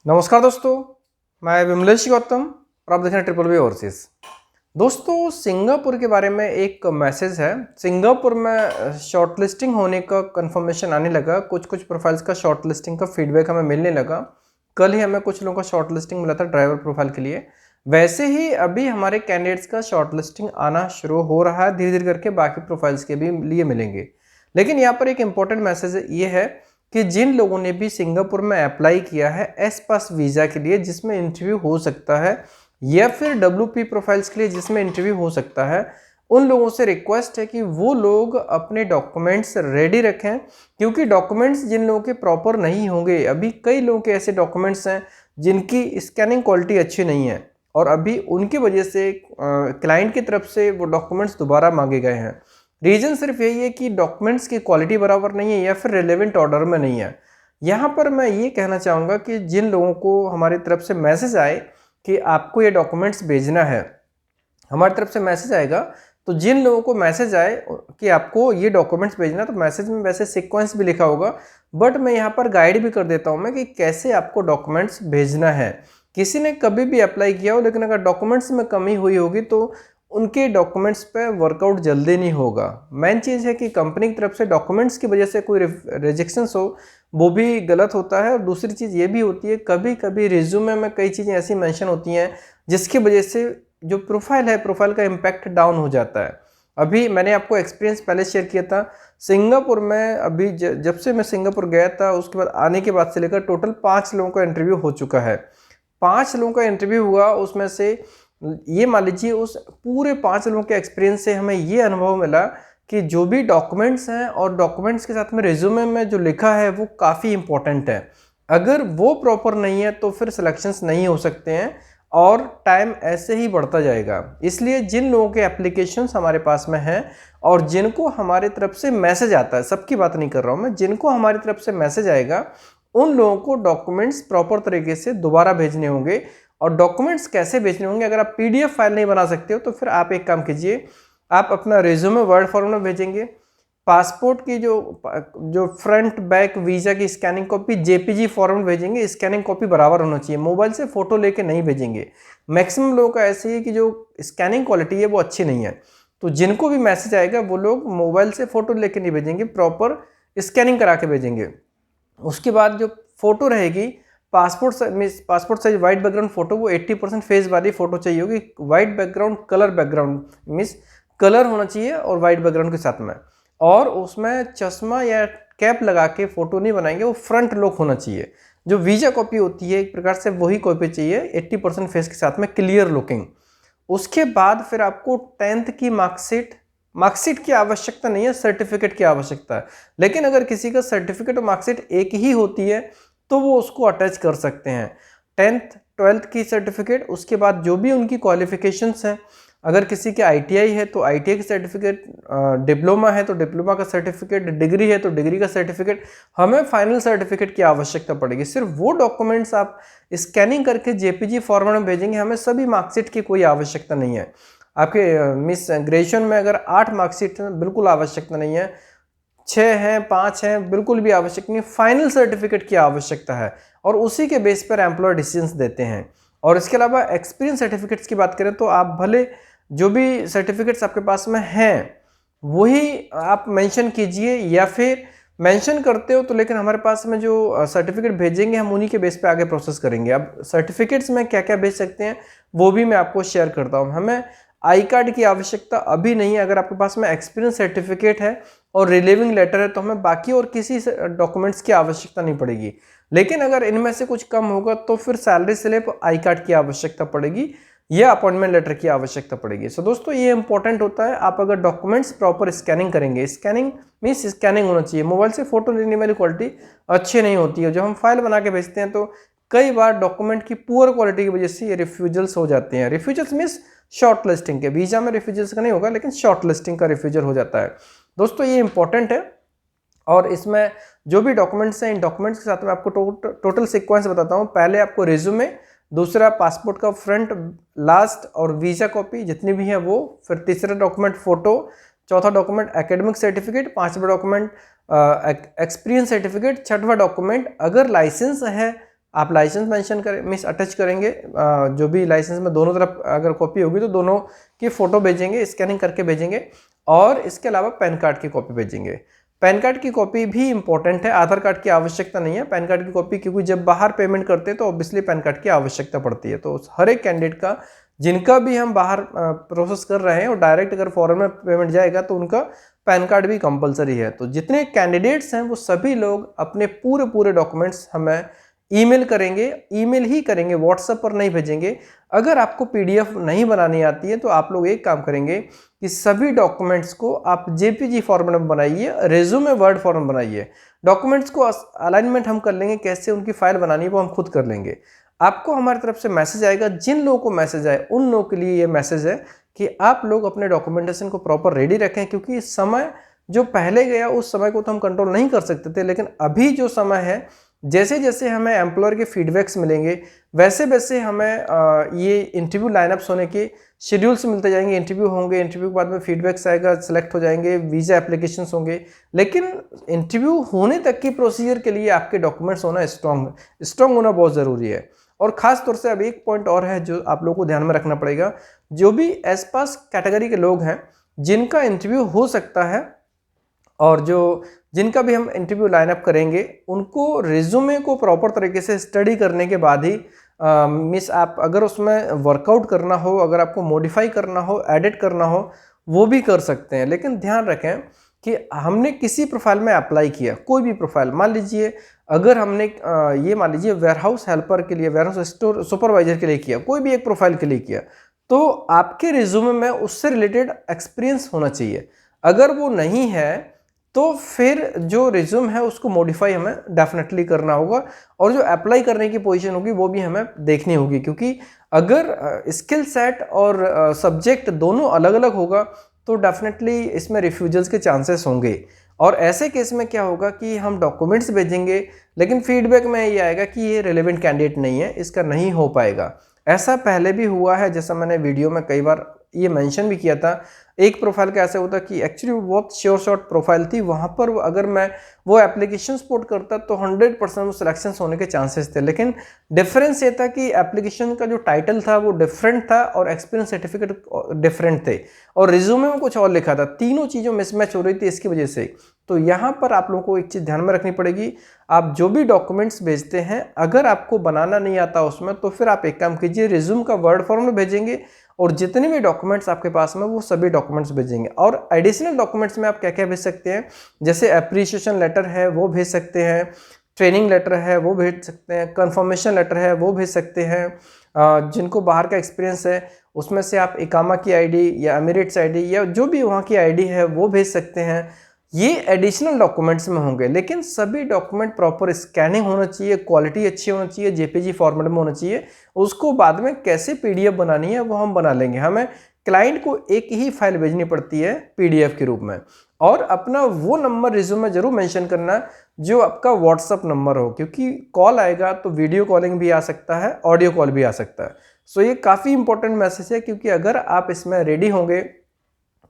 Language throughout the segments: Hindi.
नमस्कार दोस्तों, मैं विमलेश गौतम और आप देख रहे हैं ट्रिपल बी ओवरसीज। दोस्तों, सिंगापुर के बारे में एक मैसेज है। सिंगापुर में शॉर्ट लिस्टिंग होने का कंफर्मेशन आने लगा। कुछ प्रोफाइल्स का शॉर्ट लिस्टिंग का फीडबैक हमें मिलने लगा। कल ही हमें कुछ लोगों का शॉर्ट लिस्टिंग मिला था ड्राइवर प्रोफाइल के लिए। वैसे ही अभी हमारे कैंडिडेट्स का शॉर्ट लिस्टिंग आना शुरू हो रहा है, धीरे धीरे करके बाकी प्रोफाइल्स के भी लिए मिलेंगे। लेकिन यहाँ पर एक इंपॉर्टेंट मैसेज ये है कि जिन लोगों ने भी सिंगापुर में अप्लाई किया है एस पास वीज़ा के लिए, जिसमें इंटरव्यू हो सकता है, या फिर WP प्रोफाइल्स के लिए जिसमें इंटरव्यू हो सकता है, उन लोगों से रिक्वेस्ट है कि वो लोग अपने डॉक्यूमेंट्स रेडी रखें। क्योंकि डॉक्यूमेंट्स जिन लोगों के प्रॉपर नहीं होंगे, अभी कई लोगों के ऐसे डॉक्यूमेंट्स हैं जिनकी स्कैनिंग क्वालिटी अच्छी नहीं है और अभी उनकी वजह से क्लाइंट की तरफ से वो डॉक्यूमेंट्स दोबारा मांगे गए हैं। रीज़न सिर्फ यही है कि डॉक्यूमेंट्स की क्वालिटी बराबर नहीं है या फिर रिलेवेंट ऑर्डर में नहीं है। यहाँ पर मैं ये कहना चाहूँगा कि जिन लोगों को हमारी तरफ से मैसेज आए कि आपको ये डॉक्यूमेंट्स भेजना है, हमारी तरफ से मैसेज आएगा, तो जिन लोगों को मैसेज आए कि आपको ये डॉक्यूमेंट्स भेजना, तो मैसेज में वैसे सीक्वेंस भी लिखा होगा, बट मैं यहाँ पर गाइड भी कर देता हूँ मैं कि कैसे आपको डॉक्यूमेंट्स भेजना है। किसी ने कभी भी अप्लाई किया हो लेकिन अगर डॉक्यूमेंट्स में कमी हुई होगी तो उनके डॉक्यूमेंट्स पे वर्कआउट जल्दी नहीं होगा। मेन चीज़ है कि कंपनी की तरफ से डॉक्यूमेंट्स की वजह से कोई रिजेक्शंस हो, वो भी गलत होता है। और दूसरी चीज़ ये भी होती है, कभी कभी रिज्यूमे में कई चीज़ें ऐसी मेंशन होती हैं जिसकी वजह से जो प्रोफाइल है, प्रोफाइल का इम्पैक्ट डाउन हो जाता है। अभी मैंने आपको एक्सपीरियंस पहले शेयर किया था सिंगापुर में। अभी जब से मैं सिंगापुर गया था उसके बाद आने के बाद से लेकर टोटल 5 लोगों का इंटरव्यू हो चुका है। 5 लोगों का इंटरव्यू हुआ, उसमें से ये मान लीजिए उस पूरे 5 लोगों के एक्सपीरियंस से हमें ये अनुभव मिला कि जो भी डॉक्यूमेंट्स हैं और डॉक्यूमेंट्स के साथ में रिज्यूमे में जो लिखा है वो काफ़ी इंपॉर्टेंट है। अगर वो प्रॉपर नहीं है तो फिर सिलेक्शंस नहीं हो सकते हैं और टाइम ऐसे ही बढ़ता जाएगा। इसलिए जिन लोगों के एप्लीकेशंस हमारे पास में हैं और जिनको हमारी तरफ से मैसेज आता है, सबकी बात नहीं कर रहा हूँ मैं, जिनको हमारी तरफ से मैसेज आएगा उन लोगों को डॉक्यूमेंट्स प्रॉपर तरीके से दोबारा भेजने होंगे। और डॉक्यूमेंट्स कैसे भेजने होंगे, अगर आप PDF फाइल नहीं बना सकते हो तो फिर आप एक काम कीजिए, आप अपना रिज्यूमे वर्ड फॉर्मेट में भेजेंगे। पासपोर्ट की जो फ्रंट बैक वीज़ा की स्कैनिंग कॉपी JPG फॉर्मेट भेजेंगे। स्कैनिंग कॉपी बराबर होना चाहिए, मोबाइल से फ़ोटो लेके नहीं भेजेंगे। मैक्सिमम लोगों का ऐसे ही है कि जो स्कैनिंग क्वालिटी है वो अच्छी नहीं है, तो जिनको भी मैसेज आएगा वो लोग मोबाइल से फ़ोटो लेके नहीं भेजेंगे, प्रॉपर स्कैनिंग करा के भेजेंगे। उसके बाद जो फ़ोटो रहेगी passport size white background photo, वो 80% फेस वाली फोटो चाहिए होगी। White background colour background means colour होना चाहिए और वाइट बैकग्राउंड के साथ में, और उसमें चश्मा या कैप लगा के फोटो नहीं बनाएंगे, वो फ्रंट लुक होना चाहिए। जो वीजा कॉपी होती है एक प्रकार से वही कॉपी चाहिए, 80% फेस के साथ में क्लियर लुकिंग। उसके बाद फिर आपको 10th की मार्कशीट की आवश्यकता नहीं है, सर्टिफिकेट की आवश्यकता है। लेकिन अगर किसी का सर्टिफिकेट और मार्कशीट एक ही होती है तो वो उसको अटैच कर सकते हैं। 10th 12th की सर्टिफिकेट, उसके बाद जो भी उनकी क्वालिफिकेशंस हैं, अगर किसी के ITI है तो ITI की सर्टिफिकेट, डिप्लोमा है तो डिप्लोमा का सर्टिफिकेट, डिग्री है तो डिग्री का सर्टिफिकेट। हमें फाइनल सर्टिफिकेट की आवश्यकता पड़ेगी। सिर्फ वो डॉक्यूमेंट्स आप स्कैनिंग करके JPG फॉर्मेट में भेजेंगे, हमें सभी मार्कशीट की कोई आवश्यकता नहीं है। आपके मिस ग्रेजुएशन में अगर 8 मार्कशीट बिल्कुल आवश्यकता नहीं है, 6 हैं 5 हैं बिल्कुल भी आवश्यक नहीं, फाइनल सर्टिफिकेट की आवश्यकता है और उसी के बेस पर एम्प्लॉयर डिसीजंस देते हैं। और इसके अलावा एक्सपीरियंस सर्टिफिकेट्स की बात करें तो आप भले जो भी सर्टिफिकेट्स आपके पास में हैं वही आप मेंशन कीजिए, या फिर मेंशन करते हो तो लेकिन हमारे पास में जो सर्टिफिकेट भेजेंगे हम उन्हीं के बेस पे आगे प्रोसेस करेंगे। अब सर्टिफिकेट्स में क्या क्या भेज सकते हैं वो भी मैं आपको शेयर करता हूँ। हमें आई कार्ड की आवश्यकता अभी नहीं है। अगर आपके पास में एक्सपीरियंस सर्टिफिकेट है और रिलीविंग लेटर है तो हमें बाकी और किसी डॉक्यूमेंट्स की आवश्यकता नहीं पड़ेगी। लेकिन अगर इनमें से कुछ कम होगा तो फिर सैलरी स्लिप, आई कार्ड की आवश्यकता पड़ेगी या अपॉइंटमेंट लेटर की आवश्यकता पड़ेगी। सो दोस्तों, ये इंपॉर्टेंट होता है। आप अगर डॉक्यूमेंट्स प्रॉपर स्कैनिंग करेंगे, स्कैनिंग मीन्स स्कैनिंग होना चाहिए, मोबाइल से फोटो लेने वाली क्वालिटी अच्छी नहीं होती है। जब हम फाइल बना के भेजते हैं तो कई बार डॉक्यूमेंट की पुअर क्वालिटी की वजह से ये रिफ्यूजल्स हो जाते हैं। रिफ्यूजल्स मीन्स शॉर्ट लिस्टिंग के, वीजा में रिफ्यूजल्स का नहीं होगा लेकिन शॉर्ट लिस्टिंग का रिफ्यूजल हो जाता है। दोस्तों, ये इंपॉर्टेंट है। और इसमें जो भी डॉक्यूमेंट्स हैं, इन डॉक्यूमेंट्स के साथ में आपको टोटल सीक्वेंस बताता हूँ। पहले आपको रिज्यूमे, दूसरा पासपोर्ट का फ्रंट लास्ट और वीजा कॉपी जितनी भी है वो, फिर तीसरा डॉक्यूमेंट फोटो, चौथा डॉक्यूमेंट एकेडमिक सर्टिफिकेट, पांचवा डॉक्यूमेंट एक्सपीरियंस सर्टिफिकेट, छठवां डॉक्यूमेंट अगर लाइसेंस है आप लाइसेंस मेंशन करें मीन्स अटैच करेंगे, जो भी लाइसेंस में दोनों तरफ अगर कॉपी होगी तो दोनों की फ़ोटो भेजेंगे, स्कैनिंग करके भेजेंगे। और इसके अलावा पैन कार्ड की कॉपी भेजेंगे। पैन कार्ड की कॉपी भी इंपॉर्टेंट है, आधार कार्ड की आवश्यकता नहीं है, पैन कार्ड की कॉपी, क्योंकि जब बाहर पेमेंट करते हैं तो ऑब्वियसली पैन कार्ड की आवश्यकता पड़ती है। तो हर एक कैंडिडेट का, जिनका भी हम बाहर प्रोसेस कर रहे हैं और डायरेक्ट अगर फॉरेन में पेमेंट जाएगा तो उनका पैन कार्ड भी कंपलसरी है। तो जितने कैंडिडेट्स हैं वो सभी लोग अपने पूरे डॉक्यूमेंट्स हमें ईमेल करेंगे, ईमेल ही करेंगे, व्हाट्सएप पर नहीं भेजेंगे। अगर आपको पीडीएफ नहीं बनानी आती है तो आप लोग एक काम करेंगे कि सभी डॉक्यूमेंट्स को आप जेपीजी फॉर्मेट में बनाइए, रेज्यूमे वर्ड फॉर्म बनाइए। डॉक्यूमेंट्स को अलाइनमेंट हम कर लेंगे, कैसे उनकी फाइल बनानी है वो हम खुद कर लेंगे। आपको हमारी तरफ से मैसेज आएगा, जिन लोगों को मैसेज आए उन लोगों के लिए ये मैसेज है कि आप लोग अपने डॉक्यूमेंटेशन को प्रॉपर रेडी रखें, क्योंकि समय जो पहले गया उस समय को तो हम कंट्रोल नहीं कर सकते थे, लेकिन अभी जो समय है, जैसे जैसे हमें एम्प्लॉयर के फीडबैक्स मिलेंगे वैसे वैसे हमें ये इंटरव्यू लाइनअप्स होने के शेड्यूल्स मिलते जाएंगे। इंटरव्यू होंगे, इंटरव्यू के बाद में फीडबैक्स आएगा, सेलेक्ट हो जाएंगे, वीज़ा एप्लीकेशंस होंगे। लेकिन इंटरव्यू होने तक की प्रोसीजर के लिए आपके डॉक्यूमेंट्स होना स्ट्रॉन्ग होना बहुत ज़रूरी है। और ख़ास तौर से अब एक पॉइंट और है जो आप लोगों को ध्यान में रखना पड़ेगा, जो भी एस पास कैटेगरी के लोग हैं जिनका इंटरव्यू हो सकता है और जिनका भी हम इंटरव्यू लाइनअप करेंगे, उनको रिज्यूमे को प्रॉपर तरीके से स्टडी करने के बाद ही मिस आप अगर उसमें वर्कआउट करना हो, अगर आपको मॉडिफाई करना हो, एडिट करना हो, वो भी कर सकते हैं। लेकिन ध्यान रखें कि हमने किसी प्रोफाइल में अप्लाई किया, कोई भी प्रोफाइल, मान लीजिए अगर हमने ये मान लीजिए वेयरहाउस हेल्पर के लिए, वेयरहाउस स्टोर सुपरवाइजर के लिए किया, कोई भी एक प्रोफाइल के लिए किया, तो आपके रिज्यूमे में उससे रिलेटेड एक्सपीरियंस होना चाहिए। अगर वो नहीं है तो फिर जो रिज्यूम है उसको मॉडिफाई हमें डेफिनेटली करना होगा, और जो अप्लाई करने की पोजीशन होगी वो भी हमें देखनी होगी, क्योंकि अगर स्किल सेट और सब्जेक्ट दोनों अलग अलग होगा तो डेफिनेटली इसमें रिफ्यूजल्स के चांसेस होंगे। और ऐसे केस में क्या होगा कि हम डॉक्यूमेंट्स भेजेंगे लेकिन फीडबैक में ये आएगा कि ये रिलेवेंट कैंडिडेट नहीं है, इसका नहीं हो पाएगा। ऐसा पहले भी हुआ है, जैसा मैंने वीडियो में कई बार ये मेंशन भी किया था। एक प्रोफाइल का ऐसा होता कि एक्चुअली बहुत शॉर्ट प्रोफाइल थी, वहाँ पर अगर मैं वो एप्लीकेशन सपोर्ट करता तो 100% वो सिलेक्शंस होने के चांसेस थे। लेकिन डिफरेंस ये था कि एप्लीकेशन का जो टाइटल था वो डिफरेंट था और एक्सपीरियंस सर्टिफिकेट डिफरेंट थे और रिज्यूमे में कुछ और लिखा था। तीनों चीज़ों मिसमैच हो रही थी इसकी वजह से। तो यहाँ पर आप लोगों को एक चीज़ ध्यान में रखनी पड़ेगी, आप जो भी डॉक्यूमेंट्स भेजते हैं अगर आपको बनाना नहीं आता उसमें, तो फिर आप एक काम कीजिए, रिज्यूम का वर्ड फॉर्म में भेजेंगे और जितने भी डॉक्यूमेंट्स आपके पास में वो सभी डॉक्यूमेंट्स भेजेंगे। और एडिशनल डॉक्यूमेंट्स में आप क्या क्या भेज सकते हैं, जैसे एप्रिसिएशन लेटर है वो भेज सकते हैं, ट्रेनिंग लेटर है वो भेज सकते हैं, कंफर्मेशन लेटर है वो भेज सकते हैं। जिनको बाहर का एक्सपीरियंस है उसमें से आप इकामा की आईडी या एमिरेट्स आईडी या जो भी वहाँ की आईडी है वो भेज सकते हैं। ये एडिशनल डॉक्यूमेंट्स में होंगे, लेकिन सभी डॉक्यूमेंट प्रॉपर स्कैनिंग होना चाहिए, क्वालिटी अच्छी होनी चाहिए, जेपीजी फॉर्मेट में होना चाहिए। उसको बाद में कैसे पीडीएफ बनानी है वो हम बना लेंगे। हमें क्लाइंट को एक ही फाइल भेजनी पड़ती है पीडीएफ के रूप में, और अपना वो नंबर रिज्यूम में जरूर मेंशन करना जो आपका व्हाट्सअप नंबर हो, क्योंकि कॉल आएगा तो वीडियो कॉलिंग भी आ सकता है, ऑडियो कॉल भी आ सकता है। सो ये काफ़ी इंपॉर्टेंट मैसेज है, क्योंकि अगर आप इसमें रेडी होंगे,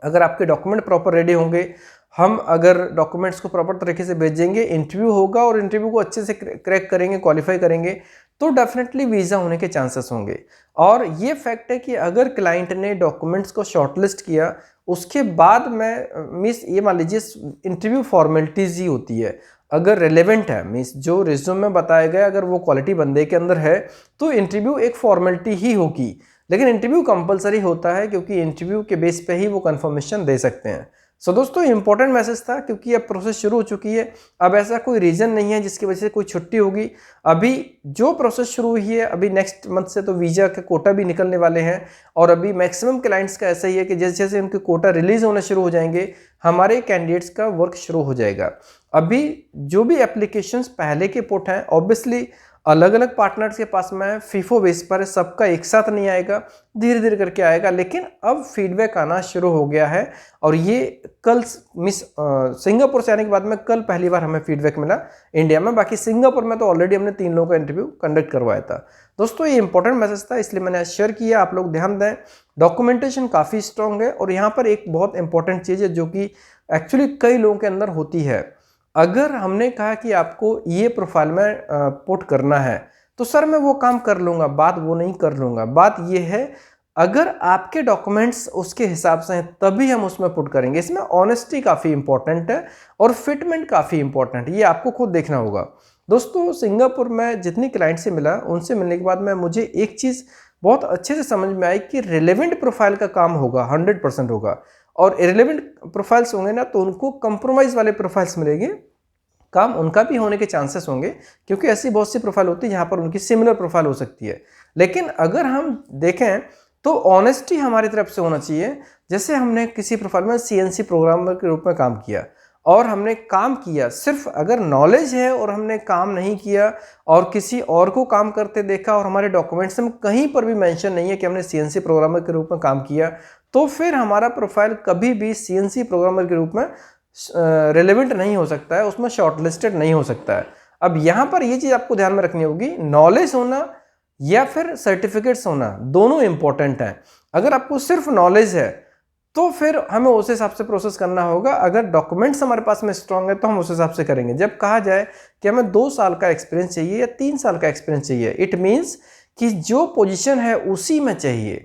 अगर आपके डॉक्यूमेंट प्रॉपर रेडी होंगे, हम अगर डॉक्यूमेंट्स को प्रॉपर तरीके से भेजेंगे, इंटरव्यू होगा और इंटरव्यू को अच्छे से क्रैक करेंगे, क्वालिफाई करेंगे, तो डेफिनेटली वीज़ा होने के चांसेस होंगे। और ये फैक्ट है कि अगर क्लाइंट ने डॉक्यूमेंट्स को शॉर्टलिस्ट किया उसके बाद में ये मान लीजिए इंटरव्यू फॉर्मेलिटीज़ ही होती है, अगर रिलेवेंट है जो रिज्यूम में बताया गया अगर वो क्वालिटी बंदे के अंदर है तो इंटरव्यू एक फॉर्मेलिटी ही होगी। लेकिन इंटरव्यू कंपलसरी होता है, क्योंकि इंटरव्यू के बेस पे ही वो कंफर्मेशन दे सकते हैं। सो दोस्तों इंपॉर्टेंट मैसेज था, क्योंकि अब प्रोसेस शुरू हो चुकी है। अब ऐसा कोई रीज़न नहीं है जिसकी वजह से कोई छुट्टी होगी। अभी जो प्रोसेस शुरू हुई है, अभी नेक्स्ट मंथ से तो वीज़ा के कोटा भी निकलने वाले हैं, और अभी मैक्सिमम क्लाइंट्स का ऐसा ही है कि जैसे जैसे उनके कोटा रिलीज होने शुरू हो जाएंगे हमारे कैंडिडेट्स का वर्क शुरू हो जाएगा। अभी जो भी एप्लीकेशंस पहले के पुट हैं ऑब्वियसली अलग अलग पार्टनर्स के पास में फीफो बेस पर सबका एक साथ नहीं आएगा, धीरे धीरे करके आएगा। लेकिन अब फीडबैक आना शुरू हो गया है, और ये कल सिंगापुर से आने के बाद में कल पहली बार हमें फीडबैक मिला इंडिया में। बाकी सिंगापुर में तो ऑलरेडी हमने 3 लोगों का इंटरव्यू कंडक्ट करवाया था। दोस्तों ये इंपॉर्टेंट मैसेज था, इसलिए मैंने शेयर किया। आप लोग ध्यान दें, डॉक्यूमेंटेशन काफ़ी स्ट्रॉन्ग है। और यहाँ पर एक बहुत इंपॉर्टेंट चीज़ है जो कि एक्चुअली कई लोगों के अंदर होती है। अगर हमने कहा कि आपको ये प्रोफाइल में पुट करना है, तो सर मैं वो काम कर लूँगा, बात वो नहीं कर लूँगा। बात ये है अगर आपके डॉक्यूमेंट्स उसके हिसाब से हैं तभी हम उसमें पुट करेंगे। इसमें ऑनेस्टी काफ़ी इंपॉर्टेंट है और फिटमेंट काफ़ी इंपॉर्टेंट है, ये आपको खुद देखना होगा। दोस्तों सिंगापुर में जितनी क्लाइंट से मिला, उनसे मिलने के बाद में मुझे एक चीज़ बहुत अच्छे से समझ में आई कि रिलेवेंट प्रोफाइल का काम होगा, 100% होगा। और इरेलीवेंट प्रोफाइल्स होंगे ना तो उनको कंप्रोमाइज़ वाले प्रोफाइल्स मिलेंगे, काम उनका भी होने के चांसेस होंगे, क्योंकि ऐसी बहुत सी प्रोफाइल होती है जहाँ पर उनकी सिमिलर प्रोफाइल हो सकती है। लेकिन अगर हम देखें तो ऑनेस्टी हमारी तरफ से होना चाहिए। जैसे हमने किसी प्रोफाइल में सीएनसी प्रोग्रामर के रूप में काम किया और हमने काम किया, सिर्फ अगर नॉलेज है और हमने काम नहीं किया और किसी और को काम करते देखा और हमारे डॉक्यूमेंट्स में कहीं पर भी मेंशन नहीं है कि हमने सीएनसी प्रोग्रामर के रूप में काम किया, तो फिर हमारा प्रोफाइल कभी भी सीएनसी प्रोग्रामर के रूप में रिलेवेंट नहीं हो सकता है, उसमें शॉर्टलिस्टेड नहीं हो सकता है। अब यहाँ पर ये चीज़ आपको ध्यान में रखनी होगी, नॉलेज होना या फिर सर्टिफिकेट्स होना दोनों इंपॉर्टेंट हैं। अगर आपको सिर्फ नॉलेज है तो फिर हमें उस हिसाब से प्रोसेस करना होगा। अगर डॉक्यूमेंट्स हमारे पास में स्ट्रांग है तो हम उस हिसाब से करेंगे। जब कहा जाए कि हमें 2 साल का एक्सपीरियंस चाहिए या 3 साल का एक्सपीरियंस चाहिए, इट मीन्स कि जो पोजीशन है उसी में चाहिए,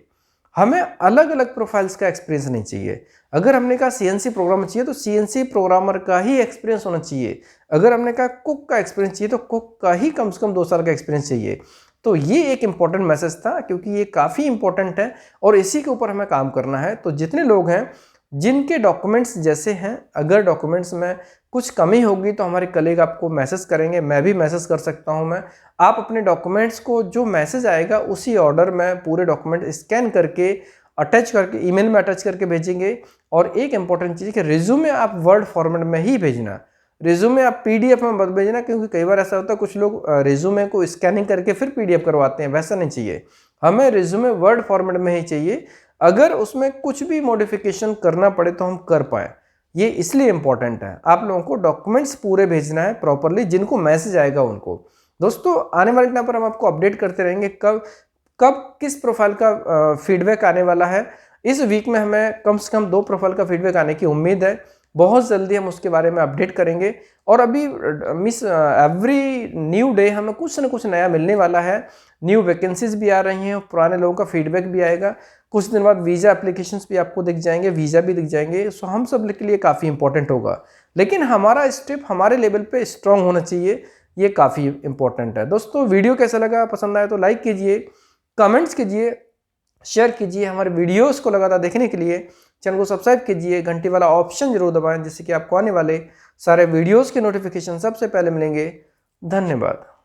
हमें अलग अलग प्रोफाइल्स का एक्सपीरियंस नहीं चाहिए। अगर हमने कहा सीएनसी प्रोग्रामर चाहिए तो सीएनसी प्रोग्रामर का ही एक्सपीरियंस होना चाहिए। अगर हमने कहा कुक का एक्सपीरियंस चाहिए तो कुक का ही कम से कम 2 साल का एक्सपीरियंस चाहिए। तो ये एक इंपॉर्टेंट मैसेज था, क्योंकि ये काफ़ी इंपॉर्टेंट है और इसी के ऊपर हमें काम करना है। तो जितने लोग हैं जिनके डॉक्यूमेंट्स जैसे हैं, अगर डॉक्यूमेंट्स में कुछ कमी होगी तो हमारे कलीग आपको मैसेज करेंगे, मैं भी मैसेज कर सकता हूं। मैं आप अपने डॉक्यूमेंट्स को जो मैसेज आएगा उसी ऑर्डर में पूरे डॉक्यूमेंट स्कैन करके अटैच करके ईमेल में अटैच करके भेजेंगे। और एक इंपॉर्टेंट चीज़ कि रिज्यूमे आप वर्ड फॉर्मेट में ही भेजना, रिज्यूमे आप पीडीएफ में मत भेजना, क्योंकि कई बार ऐसा होता है कुछ लोग रिज्यूमे को स्कैनिंग करके फिर पीडीएफ करवाते हैं, वैसा नहीं चाहिए। हमें रिज्यूमे वर्ड फॉर्मेट में ही चाहिए। अगर उसमें कुछ भी मॉडिफिकेशन करना पड़े तो हम कर पाएँ, ये इसलिए इंपॉर्टेंट है। आप लोगों को डॉक्यूमेंट्स पूरे भेजना है प्रॉपरली, जिनको मैसेज आएगा उनको। दोस्तों आने वाले टाइम पर हम आपको अपडेट करते रहेंगे कब कब किस प्रोफाइल का फीडबैक आने वाला है। इस वीक में हमें कम से कम 2 प्रोफाइल का फीडबैक आने की उम्मीद है। बहुत जल्दी हम उसके बारे में अपडेट करेंगे। और अभी एवरी न्यू डे हमें कुछ ना कुछ नया मिलने वाला है। न्यू वैकेंसीज भी आ रही हैं, पुराने लोगों का फीडबैक भी आएगा। कुछ दिन बाद वीज़ा एप्लीकेशंस भी आपको दिख जाएंगे, वीज़ा भी दिख जाएंगे। सो हम सब के लिए काफ़ी इंपॉर्टेंट होगा, लेकिन हमारा स्टेप हमारे लेवल पे स्ट्रांग होना चाहिए, ये काफ़ी इंपॉर्टेंट है। दोस्तों वीडियो कैसा लगा, पसंद आया तो लाइक कीजिए, कमेंट्स कीजिए, शेयर कीजिए। हमारे वीडियोस को लगातार देखने के लिए चैनल को सब्सक्राइब कीजिए, घंटी वाला ऑप्शन जरूर दबाएं, जिससे कि आपको आने वाले सारे वीडियोस के नोटिफिकेशन सबसे पहले मिलेंगे। धन्यवाद।